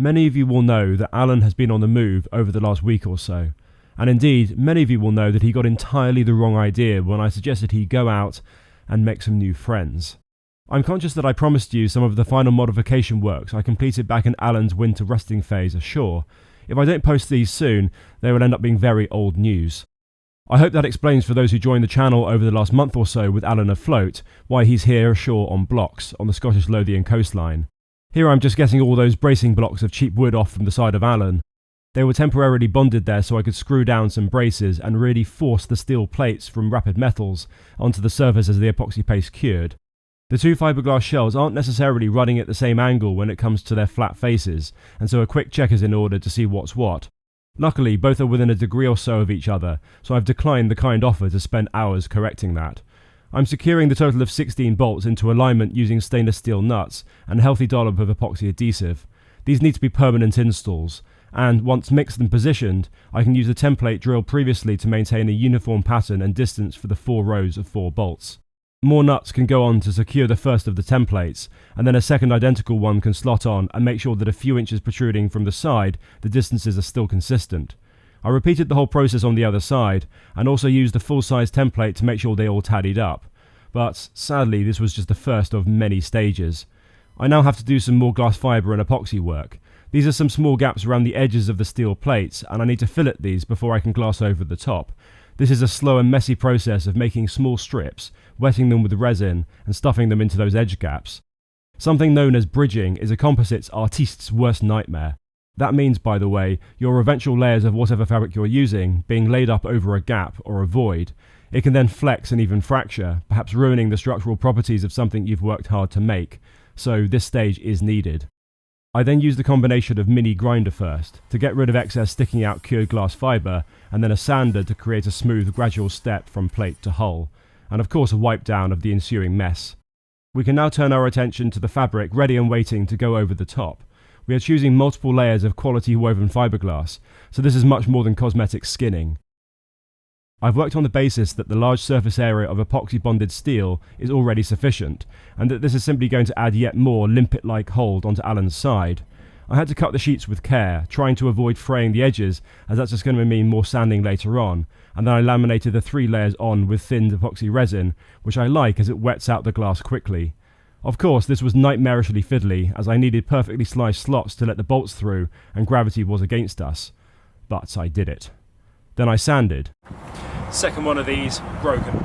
Many of you will know that Alan has been on the move over the last week or so, and indeed, many of you will know that he got entirely the wrong idea when I suggested he go out and make some new friends. I'm conscious that I promised you some of the final modification works I completed back in Alan's winter resting phase ashore. If I don't post these soon, they will end up being very old news. I hope that explains for those who joined the channel over the last month or so with Alan afloat, why he's here ashore on blocks on the Scottish Lothian coastline. Here I'm just getting all those bracing blocks of cheap wood off from the side of Alan. They were temporarily bonded there so I could screw down some braces and really force the steel plates from Rapid Metals onto the surface as the epoxy paste cured. The two fiberglass shells aren't necessarily running at the same angle when it comes to their flat faces, and so a quick check is in order to see what's what. Luckily, both are within a degree or so of each other, so I've declined the kind offer to spend hours correcting that. I'm securing the total of 16 bolts into alignment using stainless steel nuts and a healthy dollop of epoxy adhesive. These need to be permanent installs, and once mixed and positioned, I can use the template drilled previously to maintain a uniform pattern and distance for the 4 rows of 4 bolts. More nuts can go on to secure the first of the templates, and then a second identical one can slot on and make sure that a few inches protruding from the side, the distances are still consistent. I repeated the whole process on the other side, and also used a full-size template to make sure they all tallied up. But sadly, this was just the first of many stages. I now have to do some more glass fibre and epoxy work. These are some small gaps around the edges of the steel plates, and I need to fillet these before I can glass over the top. This is a slow and messy process of making small strips, wetting them with resin, and stuffing them into those edge gaps. Something known as bridging is a composites artiste's worst nightmare. That means, by the way, your eventual layers of whatever fabric you're using being laid up over a gap or a void. It can then flex and even fracture, perhaps ruining the structural properties of something you've worked hard to make, so this stage is needed. I then use the combination of mini grinder first, to get rid of excess sticking out cured glass fibre, and then a sander to create a smooth gradual step from plate to hull, and of course a wipe down of the ensuing mess. We can now turn our attention to the fabric ready and waiting to go over the top. We are choosing multiple layers of quality woven fiberglass, so this is much more than cosmetic skinning. I've worked on the basis that the large surface area of epoxy bonded steel is already sufficient, and that this is simply going to add yet more limpet-like hold onto Alan's side. I had to cut the sheets with care, trying to avoid fraying the edges, as that's just going to mean more sanding later on, and then I laminated the 3 layers on with thinned epoxy resin, which I like as it wets out the glass quickly. Of course, this was nightmarishly fiddly, as I needed perfectly sliced slots to let the bolts through, and gravity was against us. But I did it. Then I sanded. Second one of these, broken.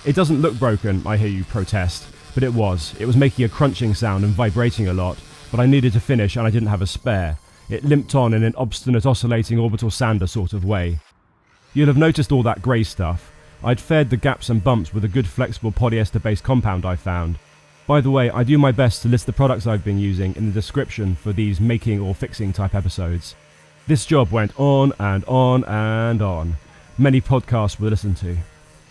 It doesn't look broken, I hear you protest, but it was. It was making a crunching sound and vibrating a lot, but I needed to finish and I didn't have a spare. It limped on in an obstinate oscillating orbital sander sort of way. You'll have noticed all that grey stuff. I'd faired the gaps and bumps with a good flexible polyester-based compound I found. By the way, I do my best to list the products I've been using in the description for these making or fixing type episodes. This job went on and on and on. Many podcasts were listened to.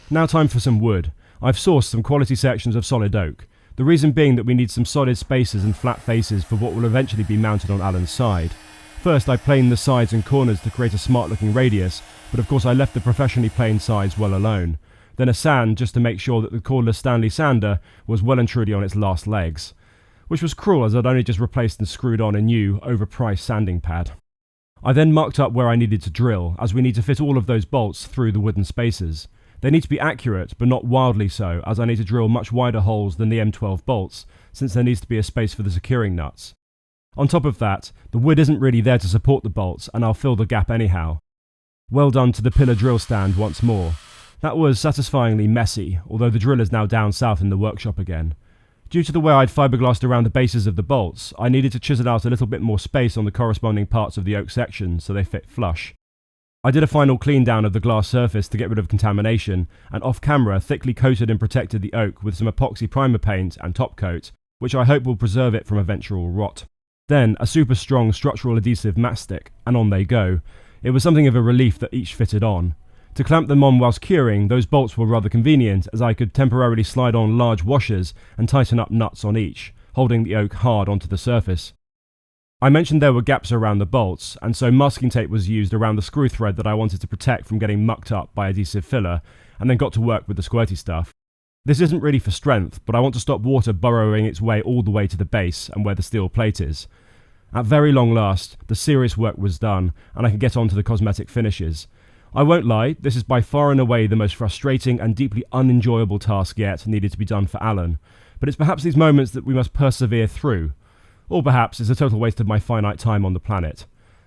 Now time for some wood. I've sourced some quality sections of solid oak. The reason being that we need some solid spacers and flat faces for what will eventually be mounted on Alan's side. First I planed the sides and corners to create a smart looking radius, but of course I left the professionally planed sides well alone. Then a sand just to make sure that the cordless Stanley sander was well and truly on its last legs. Which was cruel as I'd only just replaced and screwed on a new, overpriced sanding pad. I then marked up where I needed to drill, as we need to fit all of those bolts through the wooden spacers. They need to be accurate, but not wildly so, as I need to drill much wider holes than the M12 bolts, since there needs to be a space for the securing nuts. On top of that, the wood isn't really there to support the bolts, and I'll fill the gap anyhow. Well done to the pillar drill stand once more. That was satisfyingly messy, although the drill is now down south in the workshop again. Due to the way I'd fiberglassed around the bases of the bolts, I needed to chisel out a little bit more space on the corresponding parts of the oak section so they fit flush. I did a final clean down of the glass surface to get rid of contamination, and off camera thickly coated and protected the oak with some epoxy primer paint and top coat, which I hope will preserve it from eventual rot. Then a super strong structural adhesive matchstick, and on they go. It was something of a relief that each fitted on. To clamp them on whilst curing, those bolts were rather convenient, as I could temporarily slide on large washers and tighten up nuts on each, holding the oak hard onto the surface. I mentioned there were gaps around the bolts, and so masking tape was used around the screw thread that I wanted to protect from getting mucked up by adhesive filler, and then got to work with the squirty stuff. This isn't really for strength, but I want to stop water burrowing its way all the way to the base and where the steel plate is. At very long last, the serious work was done, and I can get on to the cosmetic finishes. I won't lie, this is by far and away the most frustrating and deeply unenjoyable task yet needed to be done for Alan, but it's perhaps these moments that we must persevere through. Or perhaps it's a total waste of my finite time on the planet.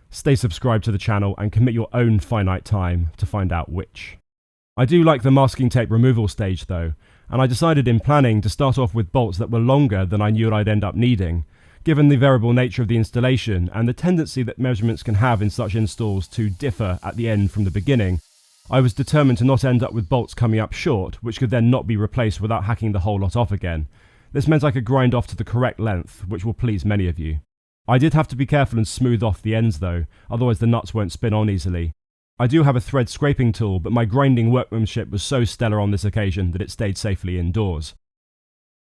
Stay subscribed to the channel and commit your own finite time to find out which. I do like the masking tape removal stage though, and I decided in planning to start off with bolts that were longer than I knew I'd end up needing. Given the variable nature of the installation and the tendency that measurements can have in such installs to differ at the end from the beginning, I was determined to not end up with bolts coming up short, which could then not be replaced without hacking the whole lot off again. This meant I could grind off to the correct length, which will please many of you. I did have to be careful and smooth off the ends though, otherwise the nuts won't spin on easily. I do have a thread scraping tool, but my grinding workmanship was so stellar on this occasion that it stayed safely indoors.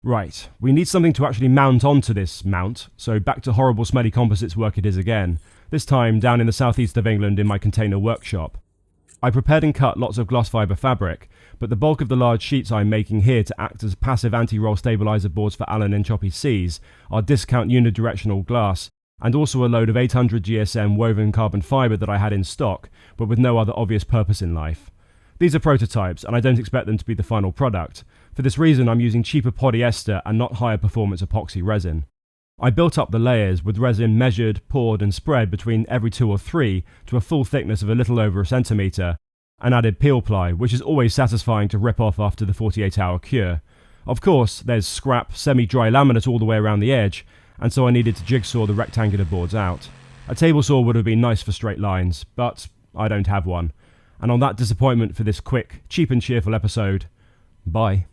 Right, we need something to actually mount onto this mount, so back to horrible smelly composites work it is again, this time down in the southeast of England in my container workshop. I prepared and cut lots of glass fibre fabric, but the bulk of the large sheets I'm making here to act as passive anti-roll stabiliser boards for Allen and Choppy C's are discount unidirectional glass, and also a load of 800 GSM woven carbon fibre that I had in stock, but with no other obvious purpose in life. These are prototypes, and I don't expect them to be the final product. For this reason, I'm using cheaper polyester and not higher performance epoxy resin. I built up the layers with resin measured, poured and spread between every 2 or 3 to a full thickness of a little over a centimetre, and added peel ply, which is always satisfying to rip off after the 48-hour cure. Of course, there's scrap, semi-dry laminate all the way around the edge, and so I needed to jigsaw the rectangular boards out. A table saw would have been nice for straight lines, but I don't have one. And on that disappointment for this quick, cheap and cheerful episode, bye.